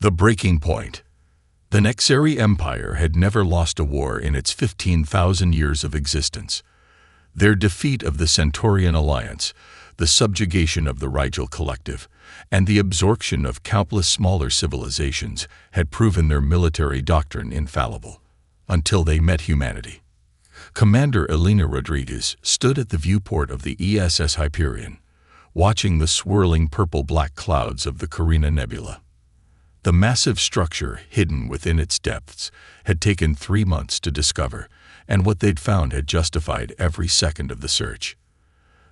The breaking point. The Nexari Empire had never lost a war in its 15,000 years of existence. Their defeat of the Centaurian Alliance, the subjugation of the Rigel Collective, and the absorption of countless smaller civilizations had proven their military doctrine infallible, until they met humanity. Commander Elena Rodriguez stood at the viewport of the ESS Hyperion, watching the swirling purple-black clouds of the Carina Nebula. The massive structure hidden within its depths had taken 3 months to discover, and what they'd found had justified every second of the search.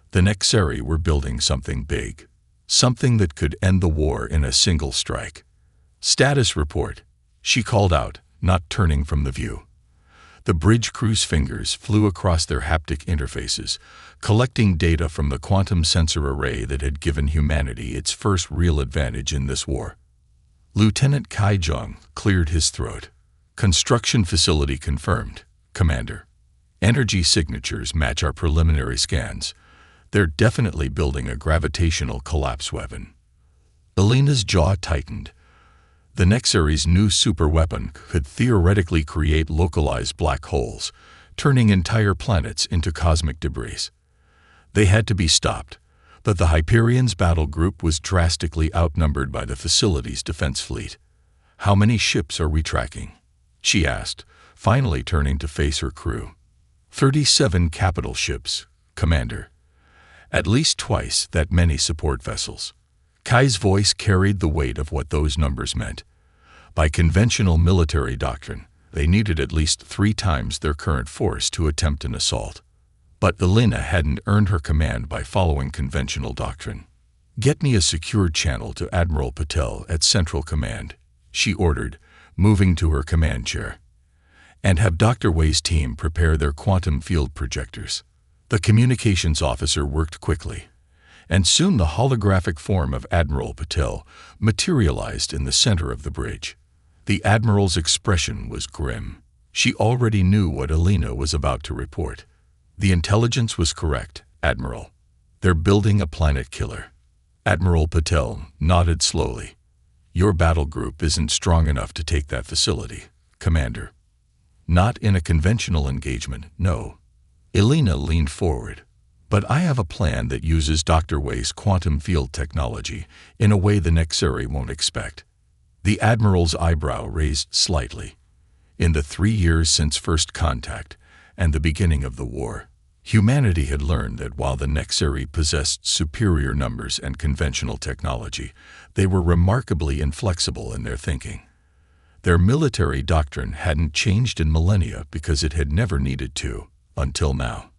The Nexari were building something big, something that could end the war in a single strike. "Status report," she called out, not turning from the view. The bridge crew's fingers flew across their haptic interfaces, collecting data from the quantum sensor array that had given humanity its first real advantage in this war. Lieutenant Kai Jung cleared his throat. "Construction facility confirmed, Commander. Energy signatures match our preliminary scans. They're definitely building a gravitational collapse weapon." Elena's jaw tightened. The Nexari's new superweapon could theoretically create localized black holes, turning entire planets into cosmic debris. They had to be stopped, but the Hyperion's battle group was drastically outnumbered by the facility's defense fleet. "How many ships are we tracking?" she asked, finally turning to face her crew. 37 capital ships, Commander. At least twice that many support vessels." Kai's voice carried the weight of what those numbers meant. By conventional military doctrine, they needed at least 3 times their current force to attempt an assault. But Elena hadn't earned her command by following conventional doctrine. "Get me a secured channel to Admiral Patel at Central Command," she ordered, moving to her command chair. "And have Dr. Wei's team prepare their quantum field projectors." The communications officer worked quickly, and soon the holographic form of Admiral Patel materialized in the center of the bridge. The Admiral's expression was grim. She already knew what Elena was about to report. "The intelligence was correct, Admiral. They're building a planet killer." Admiral Patel nodded slowly. "Your battle group isn't strong enough to take that facility, Commander." "Not in a conventional engagement, no." Elena leaned forward. "But I have a plan that uses Dr. Wei's quantum field technology in a way the Nexari won't expect." The Admiral's eyebrow raised slightly. In the 3 years since first contact and the beginning of the war, humanity had learned that while the Nexari possessed superior numbers and conventional technology, they were remarkably inflexible in their thinking. Their military doctrine hadn't changed in millennia because it had never needed to, until now.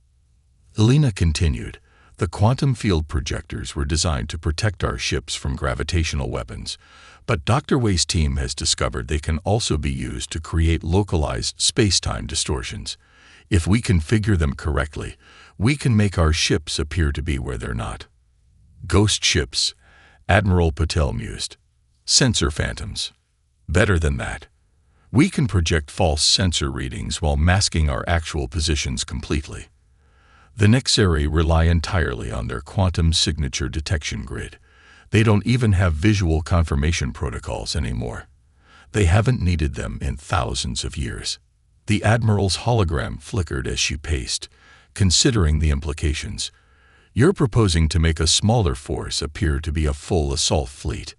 Elena continued, "The quantum field projectors were designed to protect our ships from gravitational weapons, but Dr. Wei's team has discovered they can also be used to create localized space-time distortions. If we configure them correctly, we can make our ships appear to be where they're not." "Ghost ships," Admiral Patel mused. "Sensor phantoms. Better than that. We can project false sensor readings while masking our actual positions completely." The Nexari rely entirely on their quantum signature detection grid. They don't even have visual confirmation protocols anymore. They haven't needed them in thousands of years. The Admiral's hologram flickered as she paced, considering the implications. "You're proposing to make a smaller force appear to be a full assault fleet."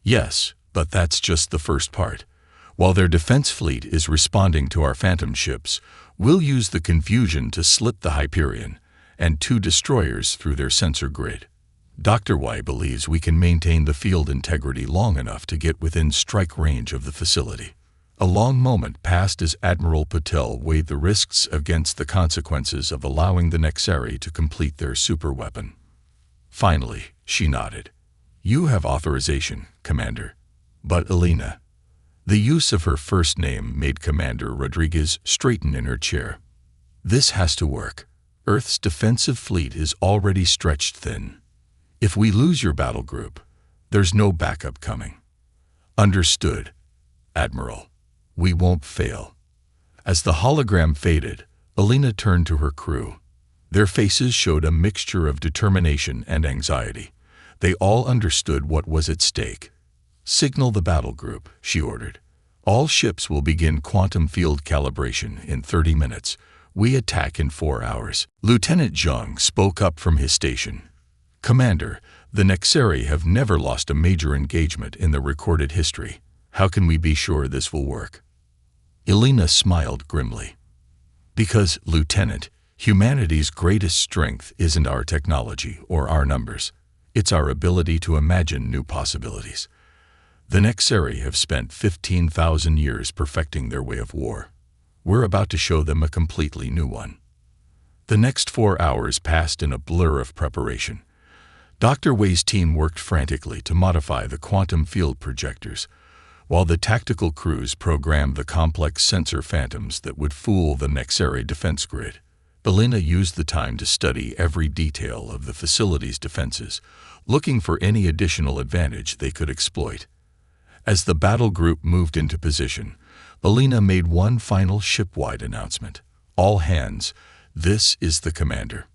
"Yes, but that's just the first part. While their defense fleet is responding to our phantom ships, we'll use the confusion to slip the Hyperion and 2 destroyers through their sensor grid. Dr. Wei believes we can maintain the field integrity long enough to get within strike range of the facility." A long moment passed as Admiral Patel weighed the risks against the consequences of allowing the Nexari to complete their superweapon. Finally, she nodded. "You have authorization, Commander." "But Elena." The use of her first name made Commander Rodriguez straighten in her chair. "This has to work. Earth's defensive fleet is already stretched thin. If we lose your battle group, there's no backup coming." "Understood, Admiral. We won't fail." As the hologram faded, Elena turned to her crew. Their faces showed a mixture of determination and anxiety. They all understood what was at stake. "Signal the battle group," she ordered. "All ships will begin quantum field calibration in 30 minutes. We attack in 4 hours." Lieutenant Zhang spoke up from his station. "Commander, the Nexeri have never lost a major engagement in the recorded history. How can we be sure this will work?" Elena smiled grimly. "Because, Lieutenant, humanity's greatest strength isn't our technology or our numbers. It's our ability to imagine new possibilities. The Nexeri have spent 15,000 years perfecting their way of war. We're about to show them a completely new one." The next 4 hours passed in a blur of preparation. Dr. Wei's team worked frantically to modify the quantum field projectors, while the tactical crews programmed the complex sensor phantoms that would fool the Nexeri defense grid. Elena used the time to study every detail of the facility's defenses, looking for any additional advantage they could exploit. As the battle group moved into position, Elena made one final ship-wide announcement. "All hands, this is the commander.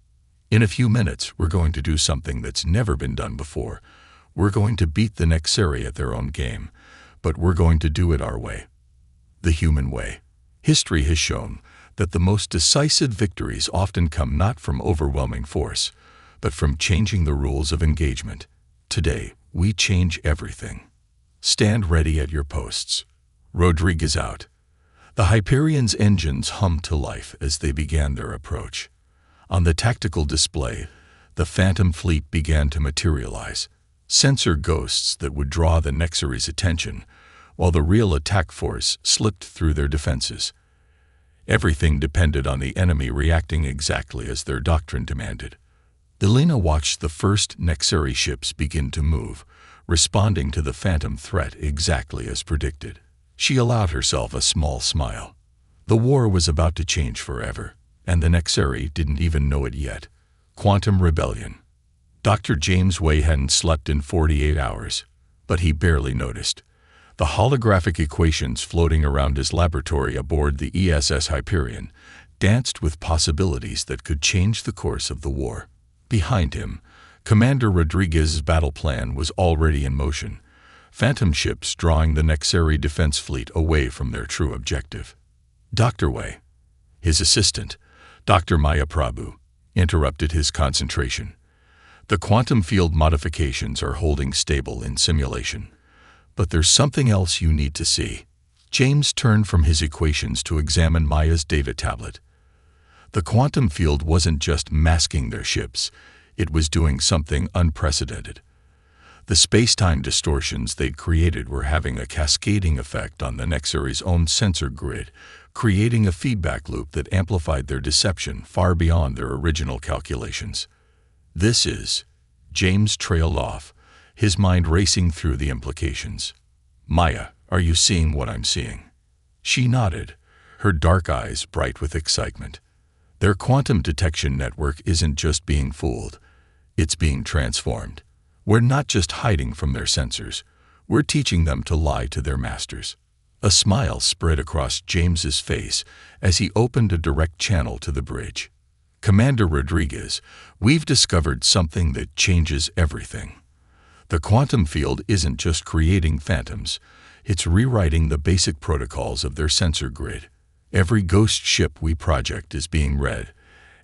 In a few minutes, we're going to do something that's never been done before. We're going to beat the Nexeri at their own game, but we're going to do it our way. The human way." History has shown that the most decisive victories often come not from overwhelming force, but from changing the rules of engagement. Today, we change everything. Stand ready at your posts. Rodriguez out. The Hyperion's engines hummed to life as they began their approach. On the tactical display, the Phantom fleet began to materialize, sensor ghosts that would draw the Nexeri's attention, while the real attack force slipped through their defenses. Everything depended on the enemy reacting exactly as their doctrine demanded. Elena watched the first Nexeri ships begin to move, responding to the Phantom threat exactly as predicted. She allowed herself a small smile. The war was about to change forever, and the Nexeri didn't even know it yet. Quantum rebellion. Dr. James Way hadn't slept in 48 hours, but he barely noticed. The holographic equations floating around his laboratory aboard the ESS Hyperion danced with possibilities that could change the course of the war. Behind him, Commander Rodriguez's battle plan was already in motion, Phantom ships drawing the Nexeri defense fleet away from their true objective. Dr. Way, his assistant, Dr. Maya Prabhu, interrupted his concentration. "The quantum field modifications are holding stable in simulation. But there's something else you need to see." James turned from his equations to examine Maya's data tablet. The quantum field wasn't just masking their ships, it was doing something unprecedented. The space-time distortions they'd created were having a cascading effect on the Nexeri's own sensor grid, creating a feedback loop that amplified their deception far beyond their original calculations. "This is..." James trailed off, his mind racing through the implications. "Maya, are you seeing what I'm seeing?" She nodded, her dark eyes bright with excitement. "Their quantum detection network isn't just being fooled, it's being transformed. We're not just hiding from their sensors, we're teaching them to lie to their masters." A smile spread across James's face as he opened a direct channel to the bridge. "Commander Rodriguez, we've discovered something that changes everything. The quantum field isn't just creating phantoms, it's rewriting the basic protocols of their sensor grid. Every ghost ship we project is being read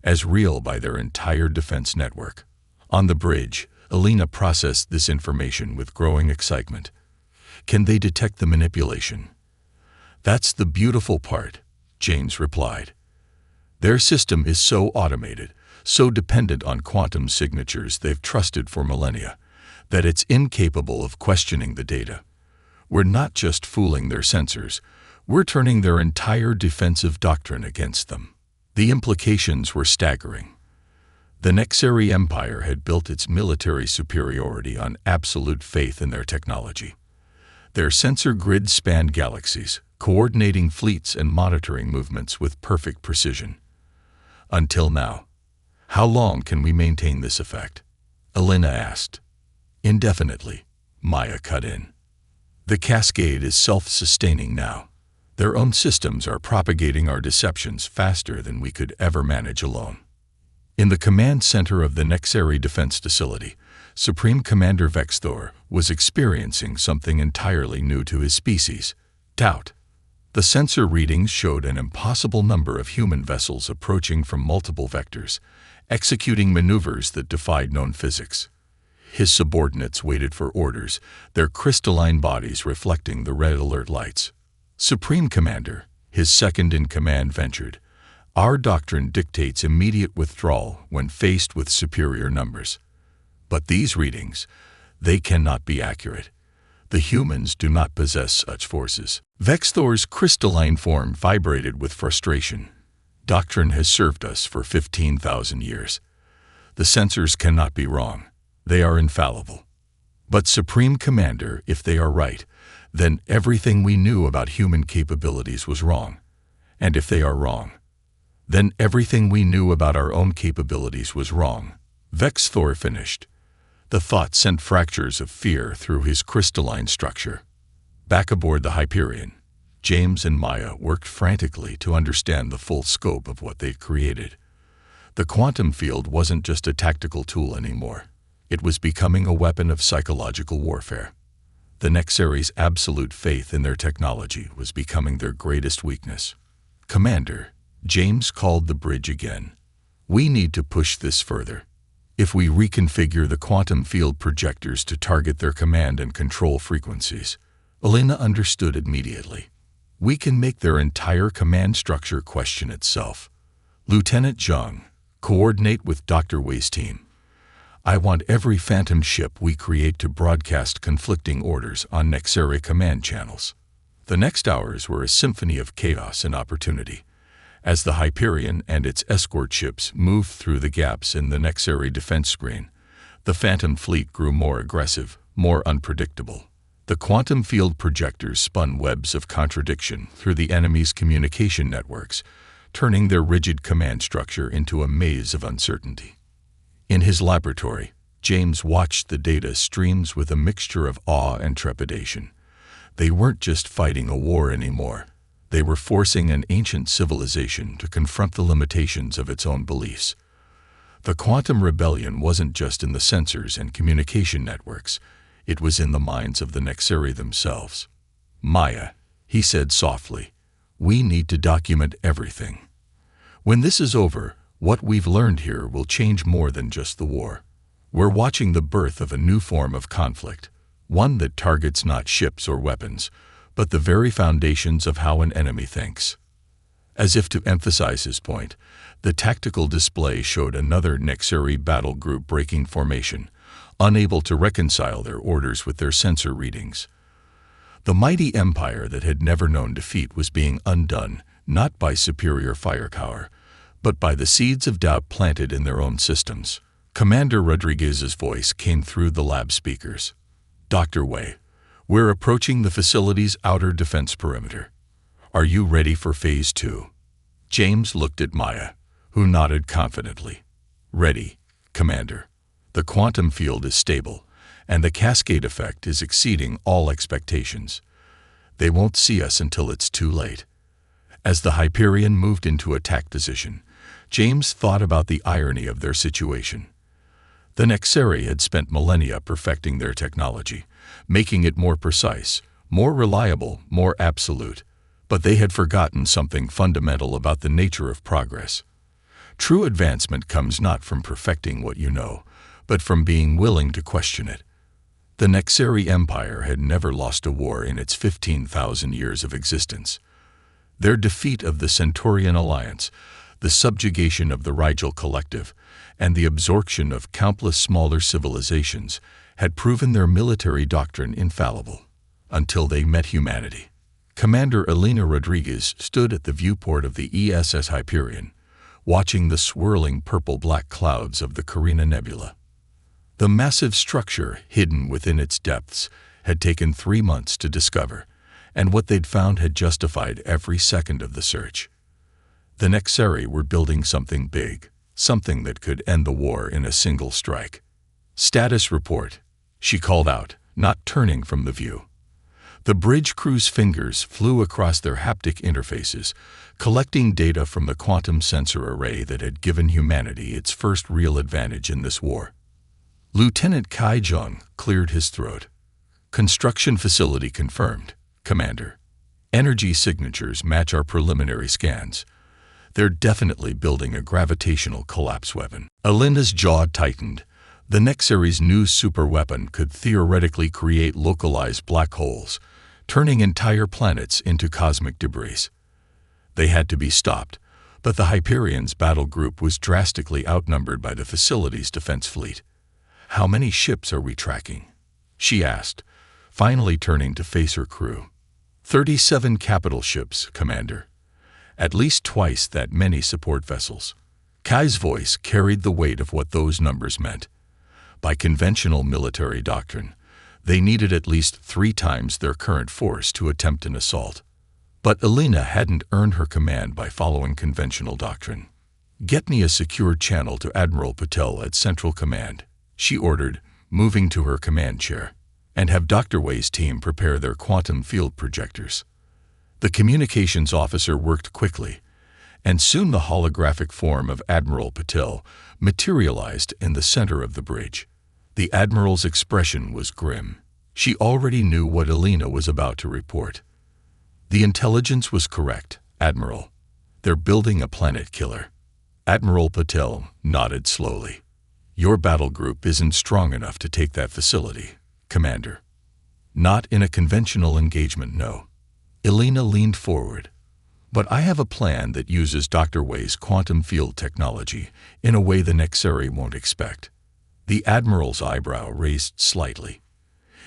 as real by their entire defense network." On the bridge, Elena processed this information with growing excitement. "Can they detect the manipulation?" "That's the beautiful part," James replied. "Their system is so automated, so dependent on quantum signatures they've trusted for millennia, that it's incapable of questioning the data. We're not just fooling their sensors, we're turning their entire defensive doctrine against them." The implications were staggering. The Nexeri Empire had built its military superiority on absolute faith in their technology. Their sensor grid spanned galaxies, coordinating fleets and monitoring movements with perfect precision. Until now. "How long can we maintain this effect?" Elena asked. "Indefinitely," Maya cut in. "The cascade is self-sustaining now. Their own systems are propagating our deceptions faster than we could ever manage alone." In the command center of the Nexari Defense Facility, Supreme Commander Vexthor was experiencing something entirely new to his species: doubt. The sensor readings showed an impossible number of human vessels approaching from multiple vectors, executing maneuvers that defied known physics. His subordinates waited for orders, their crystalline bodies reflecting the red alert lights. Supreme Commander, his second-in-command, ventured, "Our doctrine dictates immediate withdrawal when faced with superior numbers. But these readings, they cannot be accurate. The humans do not possess such forces." Vexthor's crystalline form vibrated with frustration. "Doctrine has served us for 15,000 years. The sensors cannot be wrong. They are infallible. But Supreme Commander, if they are right, then everything we knew about human capabilities was wrong. And if they are wrong, then everything we knew about our own capabilities was wrong." Vexthor finished. The thought sent fractures of fear through his crystalline structure. Back aboard the Hyperion, James and Maya worked frantically to understand the full scope of what they'd created. The quantum field wasn't just a tactical tool anymore. It was becoming a weapon of psychological warfare. The Nexari's absolute faith in their technology was becoming their greatest weakness. "Commander," James called the bridge again, "we need to push this further. If we reconfigure the quantum field projectors to target their command and control frequencies," Elena understood immediately, "we can make their entire command structure question itself." "Lieutenant Zhang, coordinate with Dr. Wei's team. I want every phantom ship we create to broadcast conflicting orders on Nexari command channels." The next hours were a symphony of chaos and opportunity. As the Hyperion and its escort ships moved through the gaps in the Nexari defense screen, the Phantom fleet grew more aggressive, more unpredictable. The quantum field projectors spun webs of contradiction through the enemy's communication networks, turning their rigid command structure into a maze of uncertainty. In his laboratory, James watched the data streams with a mixture of awe and trepidation. They weren't just fighting a war anymore. They were forcing an ancient civilization to confront the limitations of its own beliefs. The quantum rebellion wasn't just in the sensors and communication networks. It was in the minds of the Nexari themselves. "Maya," he said softly, "we need to document everything. When this is over, what we've learned here will change more than just the war. We're watching the birth of a new form of conflict, one that targets not ships or weapons, but the very foundations of how an enemy thinks." As if to emphasize his point, the tactical display showed another Nexari battle group breaking formation, unable to reconcile their orders with their sensor readings. The mighty empire that had never known defeat was being undone, not by superior firepower, but by the seeds of doubt planted in their own systems. Commander Rodriguez's voice came through the lab speakers. "Dr. Wei, we're approaching the facility's outer defense perimeter. Are you ready for Phase 2? James looked at Maya, who nodded confidently. "Ready, Commander. The quantum field is stable, and the cascade effect is exceeding all expectations. They won't see us until it's too late." As the Hyperion moved into attack position, James thought about the irony of their situation. The Nexari had spent millennia perfecting their technology, making it more precise, more reliable, more absolute, but they had forgotten something fundamental about the nature of progress. True advancement comes not from perfecting what you know, but from being willing to question it. The Nexari Empire had never lost a war in its 15,000 years of existence. Their defeat of the Centaurian Alliance, the subjugation of the Rigel Collective, and the absorption of countless smaller civilizations had proven their military doctrine infallible, until they met humanity. Commander Elena Rodriguez stood at the viewport of the ESS Hyperion, watching the swirling purple-black clouds of the Carina Nebula. The massive structure hidden within its depths had taken 3 months to discover, and what they'd found had justified every second of the search. The Nexari were building something big, something that could end the war in a single strike. "Status report," she called out, not turning from the view. The bridge crew's fingers flew across their haptic interfaces, collecting data from the quantum sensor array that had given humanity its first real advantage in this war. Lieutenant Kai Jung cleared his throat. Construction facility confirmed, Commander. Energy signatures match our preliminary scans. They're definitely building a gravitational collapse weapon. Alina's jaw tightened. The Nexary's new superweapon could theoretically create localized black holes, turning entire planets into cosmic debris. They had to be stopped, but the Hyperion's battle group was drastically outnumbered by the facility's defense fleet. "How many ships are we tracking?" she asked, finally turning to face her crew. 37 capital ships, Commander. At least twice that many support vessels. Kai's voice carried the weight of what those numbers meant. By conventional military doctrine, they needed at least 3 times their current force to attempt an assault. But Alina hadn't earned her command by following conventional doctrine. "Get me a secure channel to Admiral Patel at Central Command," she ordered, moving to her command chair, "and have Dr. Wei's team prepare their quantum field projectors." The communications officer worked quickly, and soon the holographic form of Admiral Patel materialized in the center of the bridge. The Admiral's expression was grim. She already knew what Alina was about to report. "The intelligence was correct, Admiral. They're building a planet killer." Admiral Patel nodded slowly. "Your battle group isn't strong enough to take that facility, Commander." "Not in a conventional engagement, no." Alina leaned forward. "But I have a plan that uses Dr. Wei's quantum field technology in a way the Nexari won't expect." The Admiral's eyebrow raised slightly.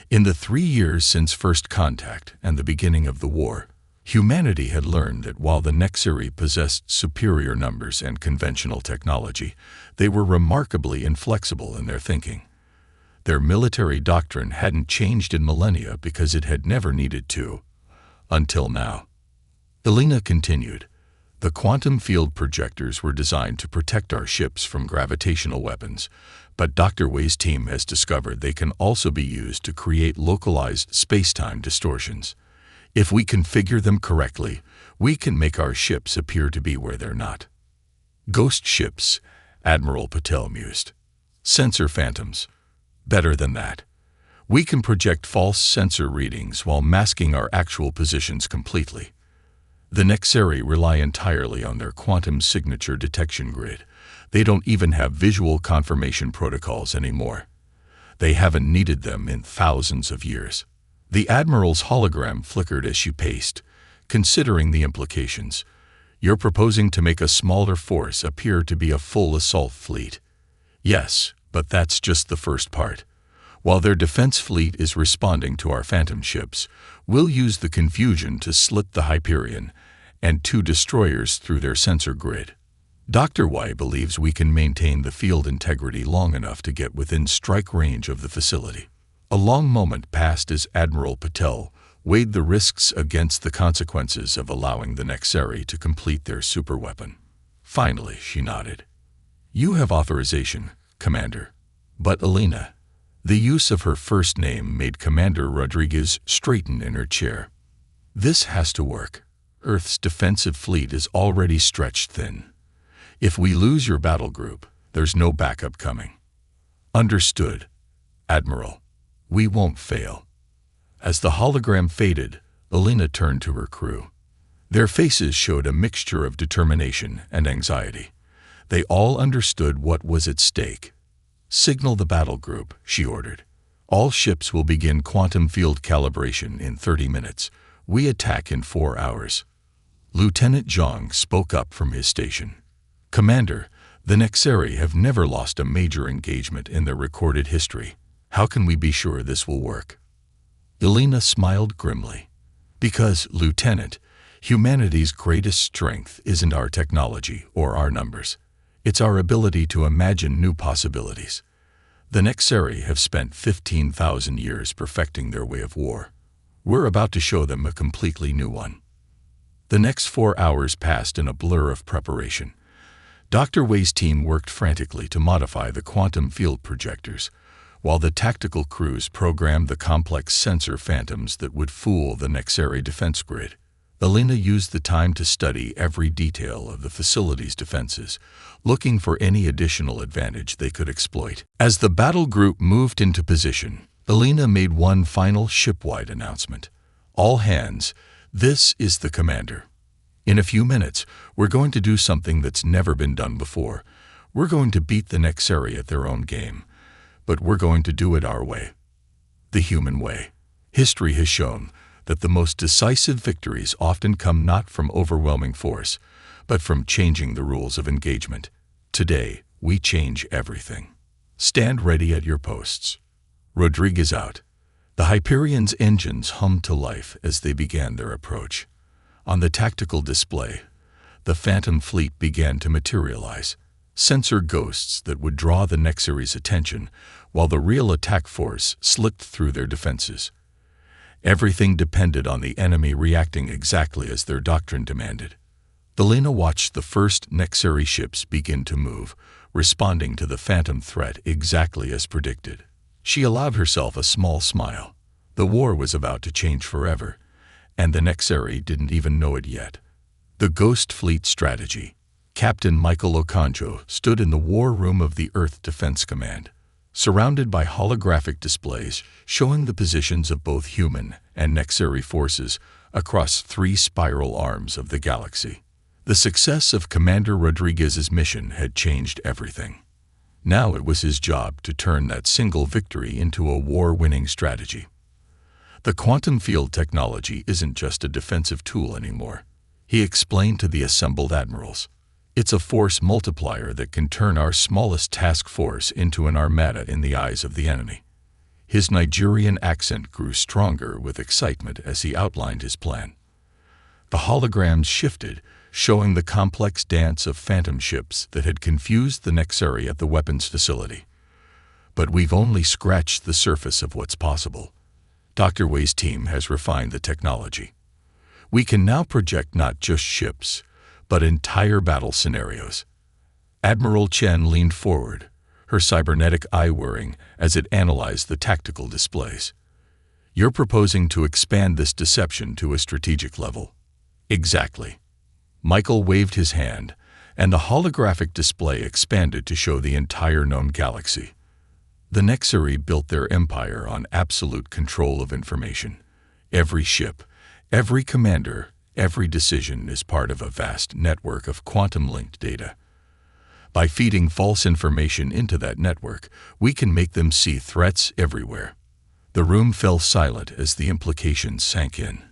In the 3 years since first contact and the beginning of the war, humanity had learned that while the Nexari possessed superior numbers and conventional technology, they were remarkably inflexible in their thinking. Their military doctrine hadn't changed in millennia because it had never needed to, until now. Alina continued, "The quantum field projectors were designed to protect our ships from gravitational weapons, but Dr. Wei's team has discovered they can also be used to create localized space-time distortions. If we configure them correctly, we can make our ships appear to be where they're not." "Ghost ships," Admiral Patel mused. "Sensor phantoms. Better than that. We can project false sensor readings while masking our actual positions completely. The Nexari rely entirely on their quantum signature detection grid. They don't even have visual confirmation protocols anymore. They haven't needed them in thousands of years." The Admiral's hologram flickered as she paced, considering the implications. "You're proposing to make a smaller force appear to be a full assault fleet." "Yes, but that's just the first part. While their defense fleet is responding to our phantom ships, we'll use the confusion to slit the Hyperion and 2 destroyers through their sensor grid. Dr. Wei believes we can maintain the field integrity long enough to get within strike range of the facility." A long moment passed as Admiral Patel weighed the risks against the consequences of allowing the Nexari to complete their superweapon. Finally, she nodded. "You have authorization, Commander." But Alina, the use of her first name made Commander Rodriguez straighten in her chair. "This has to work. Earth's defensive fleet is already stretched thin. If we lose your battle group, there's no backup coming." "Understood, Admiral. We won't fail." As the hologram faded, Alina turned to her crew. Their faces showed a mixture of determination and anxiety. They all understood what was at stake. "Signal the battle group," she ordered. "All ships will begin quantum field calibration in 30 minutes. We attack in 4 hours." Lieutenant Zhang spoke up from his station. "Commander, the Nexari have never lost a major engagement in their recorded history. How can we be sure this will work?" Alina smiled grimly. "Because, Lieutenant, humanity's greatest strength isn't our technology or our numbers. It's our ability to imagine new possibilities. The Nexari have spent 15,000 years perfecting their way of war. We're about to show them a completely new one." The next 4 hours passed in a blur of preparation. Dr. Wei's team worked frantically to modify the quantum field projectors, while the tactical crews programmed the complex sensor phantoms that would fool the Nexeri defense grid. Alina used the time to study every detail of the facility's defenses, looking for any additional advantage they could exploit. As the battle group moved into position, Alina made one final ship-wide announcement. All hands, this is the commander. In a few minutes, we're going to do something that's never been done before. We're going to beat the Nexeri at their own game, but we're going to do it our way. The human way. History has shown that the most decisive victories often come not from overwhelming force, but from changing the rules of engagement. Today, we change everything. Stand ready at your posts. Rodriguez out. The Hyperion's engines hummed to life as they began their approach. On the tactical display, the Phantom fleet began to materialize, sensor ghosts that would draw the Nexeri's attention, while the real attack force slipped through their defenses. Everything depended on the enemy reacting exactly as their doctrine demanded. Alina watched the first Nexeri ships begin to move, responding to the Phantom threat exactly as predicted. She allowed herself a small smile. The war was about to change forever, and the Nexeri didn't even know it yet. The Ghost Fleet Strategy. Captain Michael Okonjo stood in the war room of the Earth Defense Command, surrounded by holographic displays showing the positions of both human and Nexeri forces across 3 spiral arms of the galaxy. The success of Commander Rodriguez's mission had changed everything. Now it was his job to turn that single victory into a war-winning strategy. The quantum field technology isn't just a defensive tool anymore, he explained to the assembled admirals. It's a force multiplier that can turn our smallest task force into an armada in the eyes of the enemy. His Nigerian accent grew stronger with excitement as he outlined his plan. The holograms shifted, showing the complex dance of phantom ships that had confused the Nexeri at the weapons facility. But we've only scratched the surface of what's possible. Dr. Wei's team has refined the technology. We can now project not just ships, but entire battle scenarios. Admiral Chen leaned forward, her cybernetic eye whirring as it analyzed the tactical displays. You're proposing to expand this deception to a strategic level. Exactly. Michael waved his hand, and the holographic display expanded to show the entire known galaxy. The Nexeri built their empire on absolute control of information. Every ship, every commander, every decision is part of a vast network of quantum-linked data. By feeding false information into that network, we can make them see threats everywhere. The room fell silent as the implications sank in.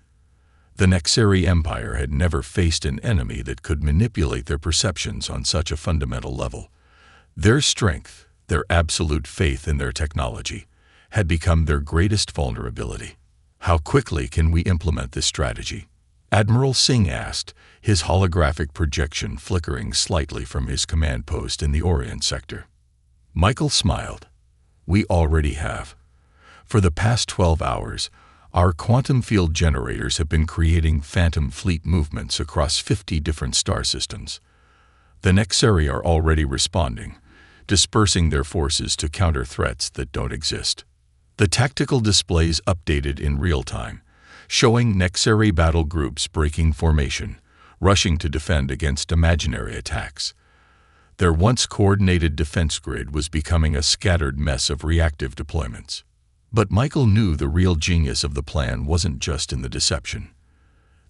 The Nexeri Empire had never faced an enemy that could manipulate their perceptions on such a fundamental level. Their strength, their absolute faith in their technology, had become their greatest vulnerability. How quickly can we implement this strategy? Admiral Singh asked, his holographic projection flickering slightly from his command post in the Orient sector. Michael smiled. We already have. For the past 12 hours, our quantum field generators have been creating phantom fleet movements across 50 different star systems. The Nexeri are already responding, dispersing their forces to counter threats that don't exist. The tactical displays updated in real time, showing Nexeri battle groups breaking formation, rushing to defend against imaginary attacks. Their once coordinated defense grid was becoming a scattered mess of reactive deployments. But Michael knew the real genius of the plan wasn't just in the deception.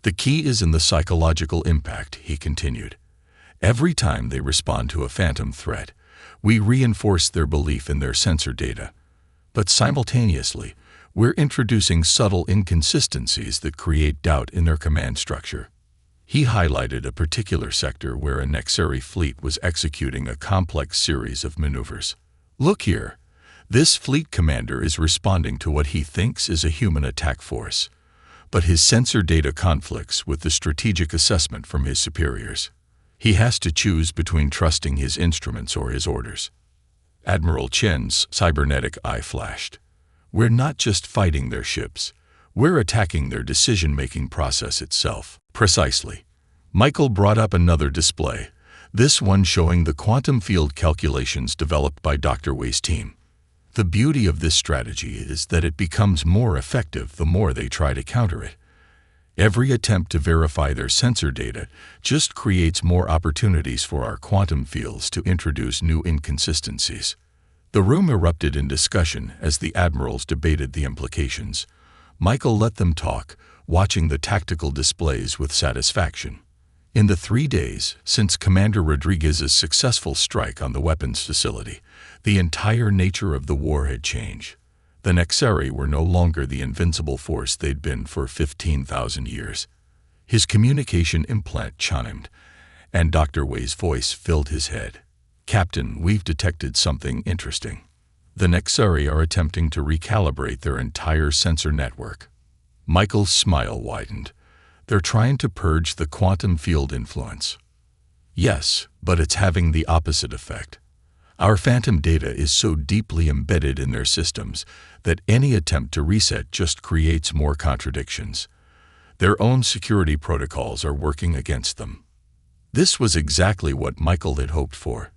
The key is in the psychological impact, he continued. Every time they respond to a phantom threat, we reinforce their belief in their sensor data. But simultaneously, we're introducing subtle inconsistencies that create doubt in their command structure. He highlighted a particular sector where a Nexeri fleet was executing a complex series of maneuvers. Look here. This fleet commander is responding to what he thinks is a human attack force, but his sensor data conflicts with the strategic assessment from his superiors. He has to choose between trusting his instruments or his orders. Admiral Chen's cybernetic eye flashed. We're not just fighting their ships, we're attacking their decision-making process itself. Precisely. Michael brought up another display, this one showing the quantum field calculations developed by Dr. Wei's team. The beauty of this strategy is that it becomes more effective the more they try to counter it. Every attempt to verify their sensor data just creates more opportunities for our quantum fields to introduce new inconsistencies. The room erupted in discussion as the admirals debated the implications. Michael let them talk, watching the tactical displays with satisfaction. In the 3 days since Commander Rodriguez's successful strike on the weapons facility, the entire nature of the war had changed. The Nexari were no longer the invincible force they'd been for 15,000 years. His communication implant chimed, and Dr. Wei's voice filled his head. "Captain, we've detected something interesting. The Nexari are attempting to recalibrate their entire sensor network." Michael's smile widened. "They're trying to purge the quantum field influence." "Yes, but it's having the opposite effect. Our phantom data is so deeply embedded in their systems that any attempt to reset just creates more contradictions. Their own security protocols are working against them." This was exactly what Michael had hoped for.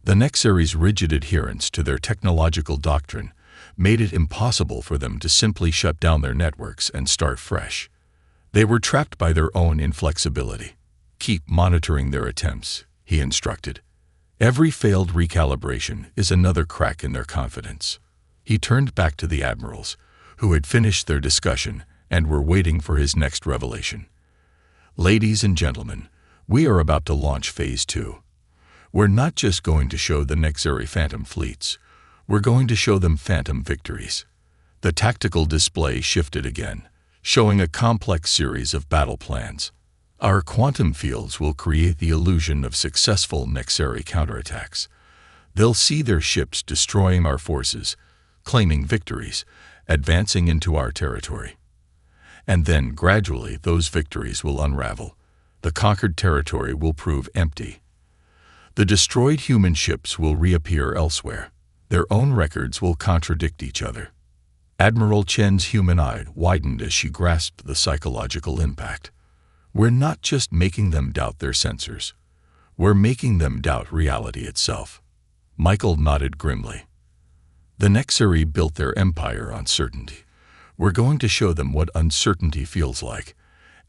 The Nexari's rigid adherence to their technological doctrine made it impossible for them to simply shut down their networks and start fresh. They were trapped by their own inflexibility. "Keep monitoring their attempts," he instructed. "Every failed recalibration is another crack in their confidence." He turned back to the admirals, who had finished their discussion and were waiting for his next revelation. "Ladies and gentlemen, we are about to launch Phase 2. We're not just going to show the Nexari phantom fleets, we're going to show them phantom victories." The tactical display shifted again, showing a complex series of battle plans. "Our quantum fields will create the illusion of successful Nexari counterattacks. They'll see their ships destroying our forces, claiming victories, advancing into our territory. And then, gradually, those victories will unravel. The conquered territory will prove empty. The destroyed human ships will reappear elsewhere. Their own records will contradict each other." Admiral Chen's human eye widened as she grasped the psychological impact. "We're not just making them doubt their sensors. We're making them doubt reality itself." Michael nodded grimly. "The Nexari built their empire on certainty. We're going to show them what uncertainty feels like.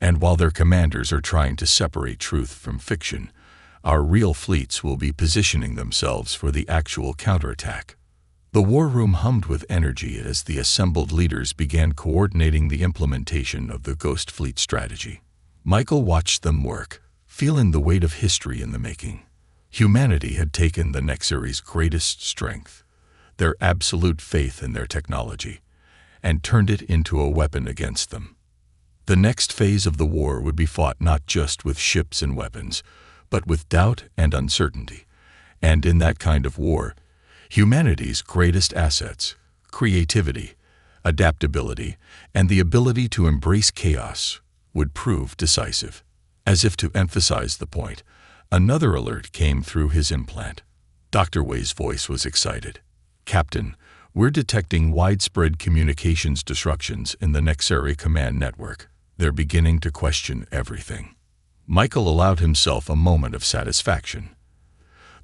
And while their commanders are trying to separate truth from fiction, our real fleets will be positioning themselves for the actual counterattack." The war room hummed with energy as the assembled leaders began coordinating the implementation of the Ghost Fleet strategy. Michael watched them work, feeling the weight of history in the making. Humanity had taken the Nexari's greatest strength, their absolute faith in their technology, and turned it into a weapon against them. The next phase of the war would be fought not just with ships and weapons, but with doubt and uncertainty. And in that kind of war, humanity's greatest assets, creativity, adaptability, and the ability to embrace chaos, would prove decisive. As if to emphasize the point, another alert came through his implant. Dr. Wei's voice was excited. "Captain, we're detecting widespread communications disruptions in the Nexari command network. They're beginning to question everything." Michael allowed himself a moment of satisfaction.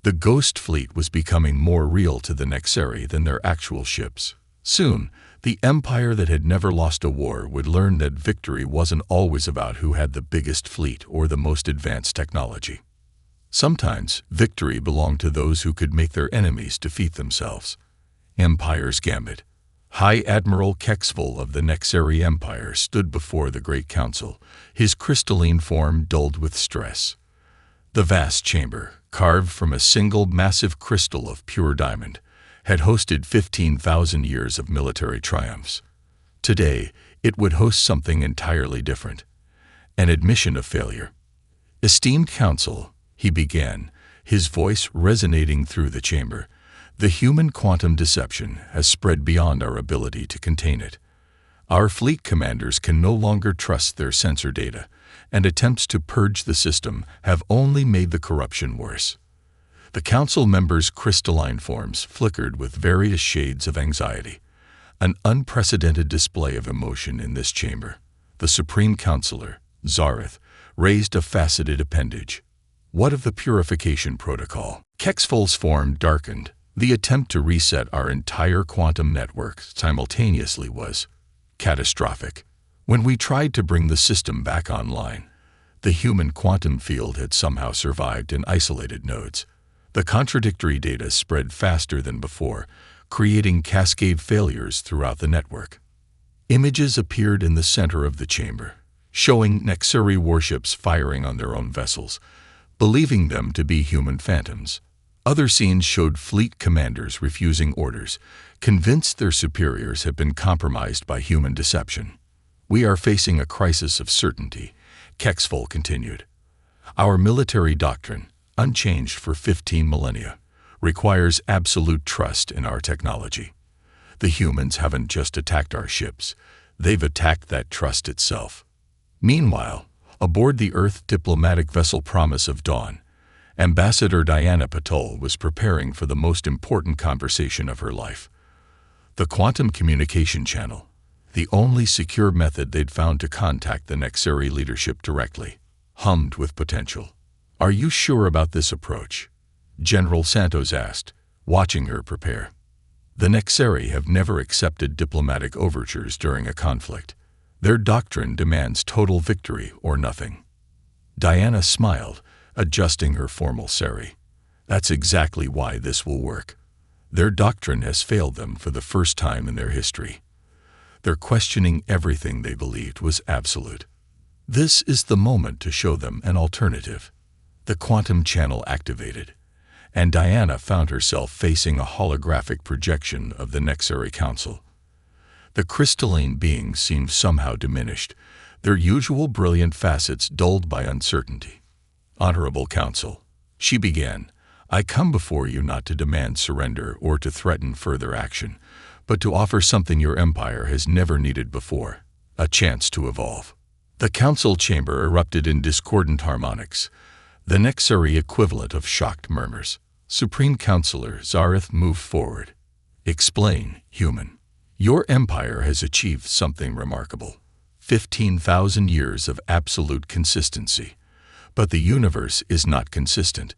The Ghost Fleet was becoming more real to the Nexari than their actual ships. Soon, the empire that had never lost a war would learn that victory wasn't always about who had the biggest fleet or the most advanced technology. Sometimes, victory belonged to those who could make their enemies defeat themselves. Empire's Gambit. High Admiral Kexful of the Nexari Empire stood before the Great Council, his crystalline form dulled with stress. The vast chamber, carved from a single massive crystal of pure diamond, had hosted 15,000 years of military triumphs. Today, it would host something entirely different. An admission of failure. "Esteemed Council," he began, his voice resonating through the chamber, "the human quantum deception has spread beyond our ability to contain it. Our fleet commanders can no longer trust their sensor data, and attempts to purge the system have only made the corruption worse." The council members' crystalline forms flickered with various shades of anxiety, an unprecedented display of emotion in this chamber. The Supreme Counselor, Zareth, raised a faceted appendage. "What of the purification protocol?" Kexful's form darkened, The attempt to reset our entire quantum network simultaneously was catastrophic. When we tried to bring the system back online, the human quantum field had somehow survived in isolated nodes. The contradictory data spread faster than before, creating cascade failures throughout the network. Images appeared in the center of the chamber, showing Nexuri warships firing on their own vessels, believing them to be human phantoms. Other scenes showed fleet commanders refusing orders, convinced their superiors had been compromised by human deception. "We are facing a crisis of certainty," Kexfol continued. "Our military doctrine, unchanged for 15 millennia, requires absolute trust in our technology. The humans haven't just attacked our ships, they've attacked that trust itself." Meanwhile, aboard the Earth diplomatic vessel Promise of Dawn, Ambassador Diana Patel was preparing for the most important conversation of her life. The quantum communication channel, the only secure method they'd found to contact the Nexuri leadership directly, hummed with potential. "Are you sure about this approach?" General Santos asked, watching her prepare. "The Nexuri have never accepted diplomatic overtures during a conflict. Their doctrine demands total victory or nothing." Diana smiled, adjusting her formal sari. "That's exactly why this will work. Their doctrine has failed them for the first time in their history. They're questioning everything they believed was absolute. This is the moment to show them an alternative." The quantum channel activated, and Diana found herself facing a holographic projection of the Nexuri Council. The crystalline beings seemed somehow diminished, their usual brilliant facets dulled by uncertainty. "Honorable Council," she began, "I come before you not to demand surrender or to threaten further action, but to offer something your empire has never needed before, a chance to evolve." The council chamber erupted in discordant harmonics, the Nexuri equivalent of shocked murmurs. Supreme Counselor Zareth moved forward. "Explain, human. Your empire has achieved something remarkable. 15,000 years of absolute consistency. But the universe is not consistent.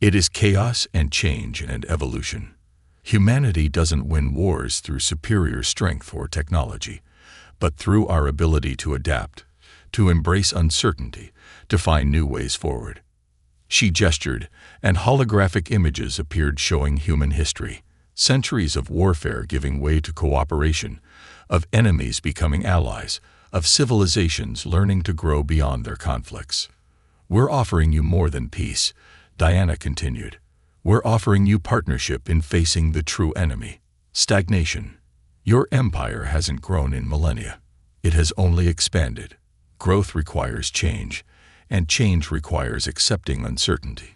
It is chaos and change and evolution. Humanity doesn't win wars through superior strength or technology, but through our ability to adapt, to embrace uncertainty, to find new ways forward." She gestured, and holographic images appeared showing human history, centuries of warfare giving way to cooperation, of enemies becoming allies, of civilizations learning to grow beyond their conflicts. "We're offering you more than peace," Diana continued. "We're offering you partnership in facing the true enemy, stagnation. Your empire hasn't grown in millennia. It has only expanded. Growth requires change, and change requires accepting uncertainty."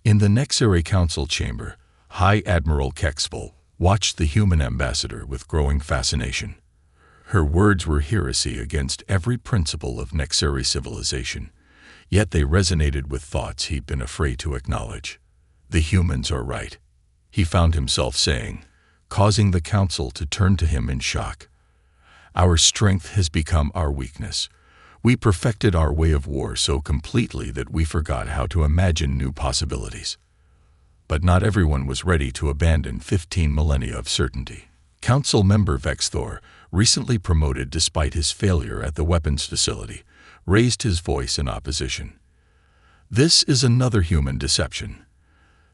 In the Nexuri Council chamber, High Admiral Kexfol watched the human ambassador with growing fascination. Her words were heresy against every principle of Nexuri civilization, yet they resonated with thoughts he'd been afraid to acknowledge. "The humans are right," he found himself saying, causing the council to turn to him in shock. "Our strength has become our weakness. We perfected our way of war so completely that we forgot how to imagine new possibilities." But not everyone was ready to abandon 15 millennia of certainty. Council member Vexthor, recently promoted despite his failure at the weapons facility, raised his voice in opposition. "This is another human deception.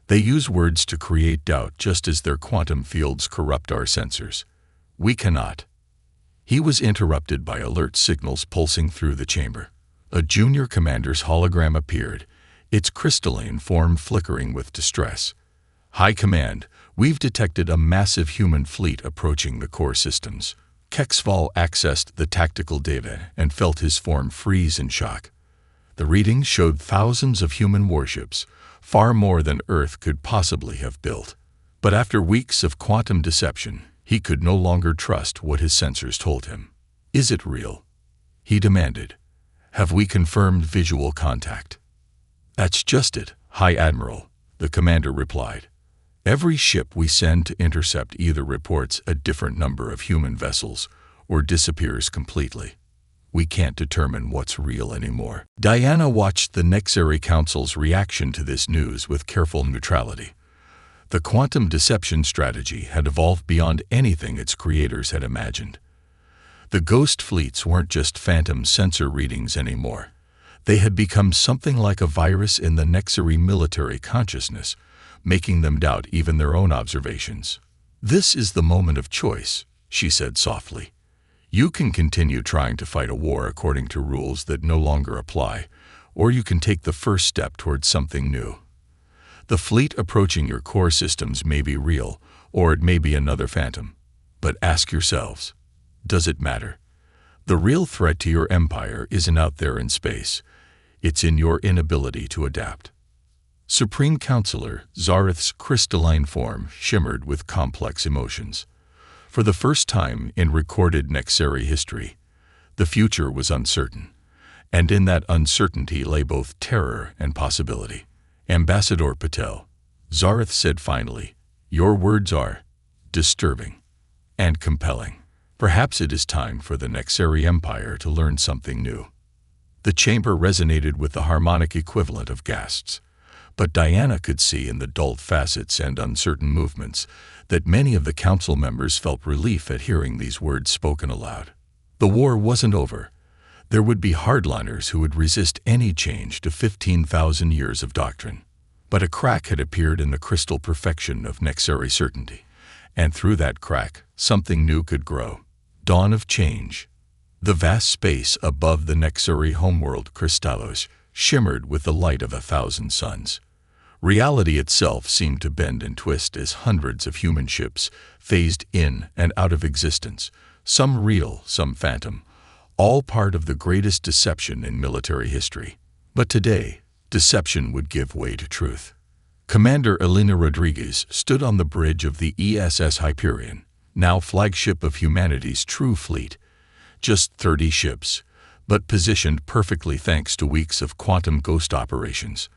They use words to create doubt just as their quantum fields corrupt our sensors. We cannot." He was interrupted by alert signals pulsing through the chamber. A junior commander's hologram appeared, its crystalline form flickering with distress. "High Command, we've detected a massive human fleet approaching the core systems." Kexfol accessed the tactical data and felt his form freeze in shock. The readings showed thousands of human warships, far more than Earth could possibly have built. But after weeks of quantum deception, he could no longer trust what his sensors told him. "Is it real?" he demanded. "Have we confirmed visual contact?" "That's just it, High Admiral," the commander replied. "Every ship we send to intercept either reports a different number of human vessels or disappears completely. We can't determine what's real anymore." Diana watched the Nexuri Council's reaction to this news with careful neutrality. The quantum deception strategy had evolved beyond anything its creators had imagined. The ghost fleets weren't just phantom sensor readings anymore. They had become something like a virus in the Nexari military consciousness, making them doubt even their own observations. "This is the moment of choice," she said softly. "You can continue trying to fight a war according to rules that no longer apply, or you can take the first step towards something new. The fleet approaching your core systems may be real, or it may be another phantom. But ask yourselves, does it matter? The real threat to your empire isn't out there in space. It's in your inability to adapt." Supreme Counselor Zareth's crystalline form shimmered with complex emotions. For the first time in recorded Nexari history, the future was uncertain, and in that uncertainty lay both terror and possibility. "Ambassador Patel," Zareth said finally, "your words are disturbing and compelling. Perhaps it is time for the Nexari Empire to learn something new." The chamber resonated with the harmonic equivalent of gasps, but Diana could see in the dulled facets and uncertain movements that many of the council members felt relief at hearing these words spoken aloud. The war wasn't over. There would be hardliners who would resist any change to 15,000 years of doctrine. But a crack had appeared in the crystal perfection of Nexari certainty, and through that crack, something new could grow. Dawn of change. The vast space above the Nexari homeworld Crystallos shimmered with the light of 1,000 suns. Reality itself seemed to bend and twist as hundreds of human ships phased in and out of existence, some real, some phantom, all part of the greatest deception in military history. But today, deception would give way to truth. Commander Elena Rodriguez stood on the bridge of the ESS Hyperion, now flagship of humanity's true fleet. Just 30 ships, but positioned perfectly thanks to weeks of quantum ghost operations.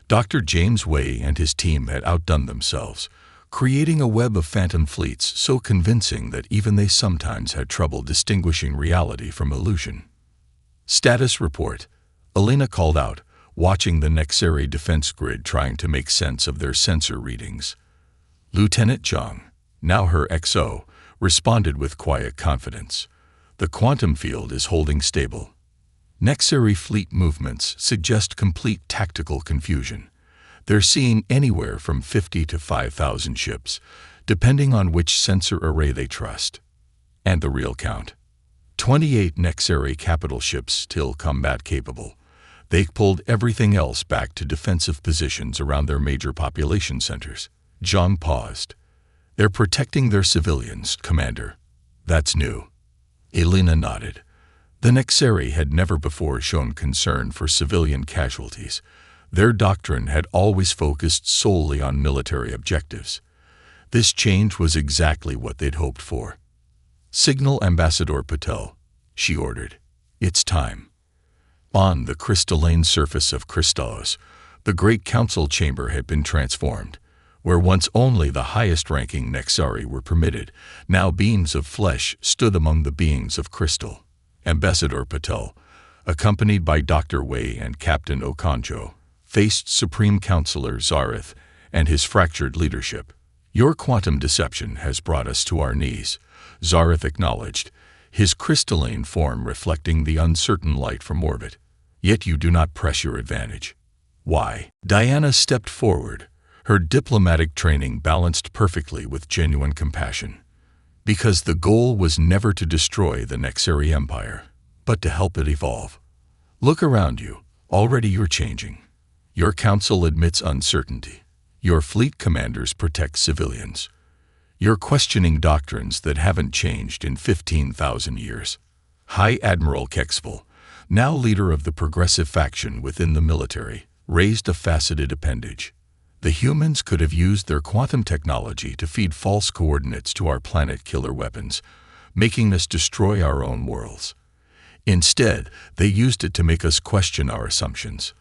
Dr. James Way and his team had outdone themselves, creating a web of phantom fleets so convincing that even they sometimes had trouble distinguishing reality from illusion. "Status report," Elena called out, watching the Nexari defense grid trying to make sense of their sensor readings. Lieutenant Zhang, now her XO, responded with quiet confidence. "The quantum field is holding stable. Nexari fleet movements suggest complete tactical confusion. They're seeing anywhere from 50 to 5,000 ships, depending on which sensor array they trust. And the real count. 28 Nexari capital ships still combat capable. They pulled everything else back to defensive positions around their major population centers." Zhang paused. "They're protecting their civilians, Commander. That's new." Elena nodded. The Nexari had never before shown concern for civilian casualties. Their doctrine had always focused solely on military objectives. This change was exactly what they'd hoped for. "Signal Ambassador Patel," she ordered. "It's time." On the crystalline surface of Crystallos, the great council chamber had been transformed. Where once only the highest-ranking Nexari were permitted, now beings of flesh stood among the beings of crystal. Ambassador Patel, accompanied by Dr. Wei and Captain Okonjo, faced Supreme Counselor Zareth and his fractured leadership. "Your quantum deception has brought us to our knees," Zareth acknowledged, his crystalline form reflecting the uncertain light from orbit. "Yet you do not press your advantage. Why?" Diana stepped forward, her diplomatic training balanced perfectly with genuine compassion. "Because the goal was never to destroy the Nexari Empire, but to help it evolve. Look around you. Already you're changing. Your council admits uncertainty. Your fleet commanders protect civilians. You're questioning doctrines that haven't changed in 15,000 years. High Admiral Kexpel, now leader of the progressive faction within the military, raised a faceted appendage. The humans could have used their quantum technology to feed false coordinates to our planet-killer weapons, making us destroy our own worlds. Instead, they used it to make us question our assumptions.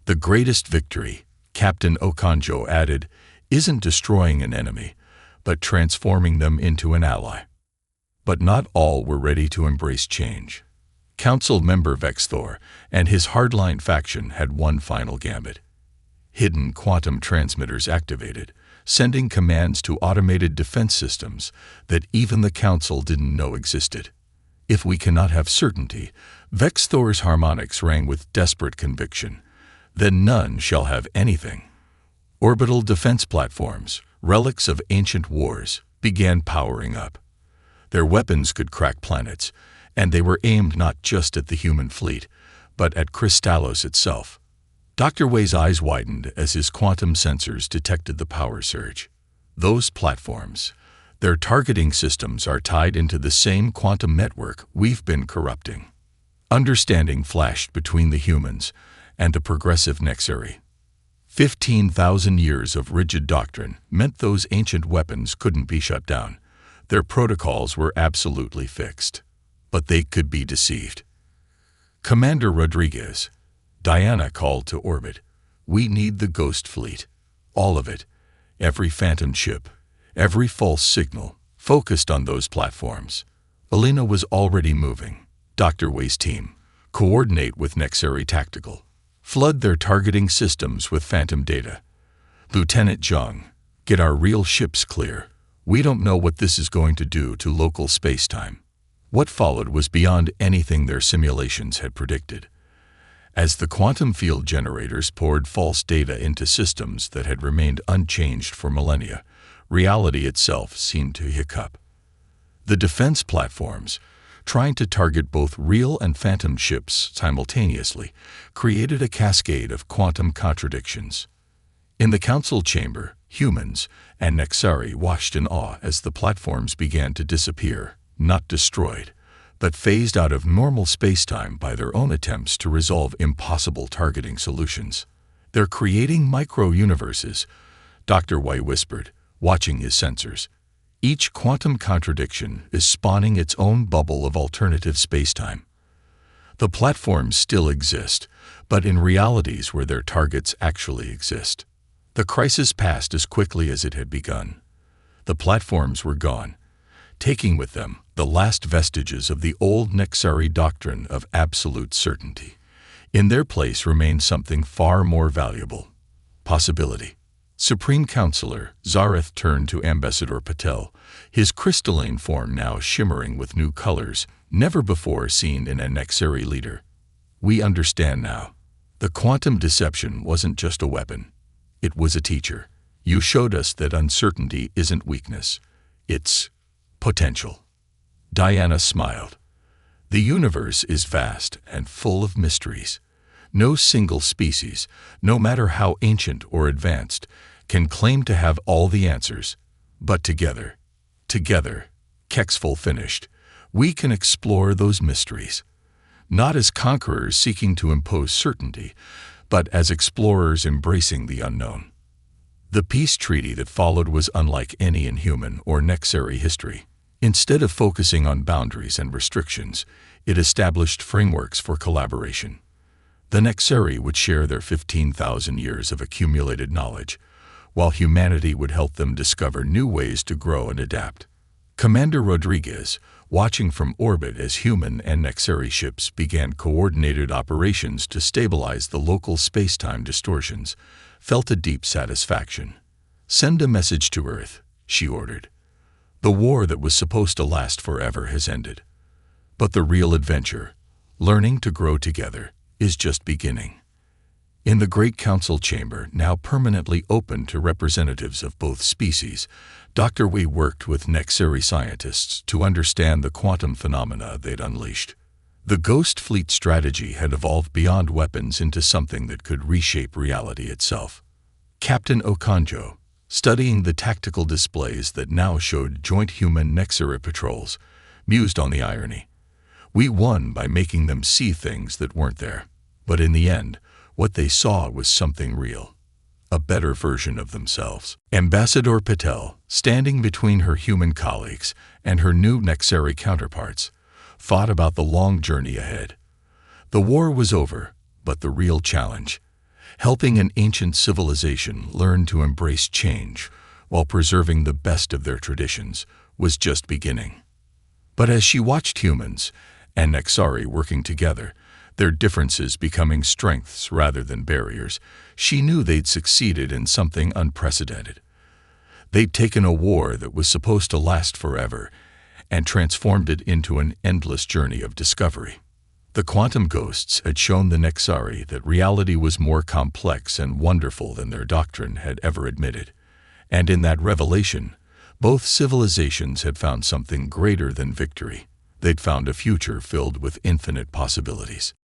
The greatest victory," Captain Okonjo added, "isn't destroying an enemy, but transforming them into an ally." But not all were ready to embrace change. Council member Vexthor and his hardline faction had one final gambit. Hidden quantum transmitters activated, sending commands to automated defense systems that even the Council didn't know existed. If we cannot have certainty, Vex Thor's harmonics rang with desperate conviction, then none shall have anything. Orbital defense platforms, relics of ancient wars, began powering up. Their weapons could crack planets, and they were aimed not just at the human fleet, but at Crystallos itself. Dr. Wei's eyes widened as his quantum sensors detected the power surge. Those platforms, their targeting systems are tied into the same quantum network we've been corrupting. Understanding flashed between the humans and the progressive Nexari. 15,000 years of rigid doctrine meant those ancient weapons couldn't be shut down. Their protocols were absolutely fixed. But they could be deceived. Commander Rodriguez, Diana called to orbit. We need the Ghost Fleet. All of it. Every phantom ship. Every false signal. Focused on those platforms. Alina was already moving. Dr. Wei's team. Coordinate with Nexari Tactical. Flood their targeting systems with phantom data. Lieutenant Zhang, get our real ships clear. We don't know what this is going to do to local space-time. What followed was beyond anything their simulations had predicted. As the quantum field generators poured false data into systems that had remained unchanged for millennia, reality itself seemed to hiccup. The defense platforms, trying to target both real and phantom ships simultaneously, created a cascade of quantum contradictions. In the council chamber, humans and Nexari watched in awe as the platforms began to disappear. Not destroyed, but phased out of normal space-time by their own attempts to resolve impossible targeting solutions. They're creating micro-universes, Dr. Wei whispered, watching his sensors. Each quantum contradiction is spawning its own bubble of alternative space-time. The platforms still exist, but in realities where their targets actually exist. The crisis passed as quickly as it had begun. The platforms were gone, taking with them the last vestiges of the old Nexari doctrine of absolute certainty. In their place remained something far more valuable: possibility. Supreme Counselor Zareth turned to Ambassador Patel, his crystalline form now shimmering with new colors never before seen in a Nexari leader. We understand now. The quantum deception wasn't just a weapon. It was a teacher. You showed us that uncertainty isn't weakness. It's potential. Diana smiled. The universe is vast and full of mysteries. No single species, no matter how ancient or advanced, can claim to have all the answers. But together, Kexful finished, we can explore those mysteries. Not as conquerors seeking to impose certainty, but as explorers embracing the unknown. The peace treaty that followed was unlike any in human or Nexari history. Instead of focusing on boundaries and restrictions, it established frameworks for collaboration. The Nexari would share their 15,000 years of accumulated knowledge, while humanity would help them discover new ways to grow and adapt. Commander Rodriguez, watching from orbit as human and Nexari ships began coordinated operations to stabilize the local space-time distortions, felt a deep satisfaction. Send a message to Earth, she ordered. The war that was supposed to last forever has ended. But the real adventure, learning to grow together, is just beginning. In the Great Council chamber, now permanently open to representatives of both species, Dr. Wei worked with Nexari scientists to understand the quantum phenomena they'd unleashed. The Ghost Fleet strategy had evolved beyond weapons into something that could reshape reality itself. Captain Okonjo, studying the tactical displays that now showed joint human-Nexari patrols, mused on the irony. We won by making them see things that weren't there. But in the end, what they saw was something real. A better version of themselves. Ambassador Patel, standing between her human colleagues and her new Nexari counterparts, thought about the long journey ahead. The war was over, but the real challenge, helping an ancient civilization learn to embrace change while preserving the best of their traditions, was just beginning. But as she watched humans and Nexari working together, their differences becoming strengths rather than barriers, she knew they'd succeeded in something unprecedented. They'd taken a war that was supposed to last forever and transformed it into an endless journey of discovery. The quantum ghosts had shown the Nexari that reality was more complex and wonderful than their doctrine had ever admitted. And in that revelation, both civilizations had found something greater than victory. They'd found a future filled with infinite possibilities.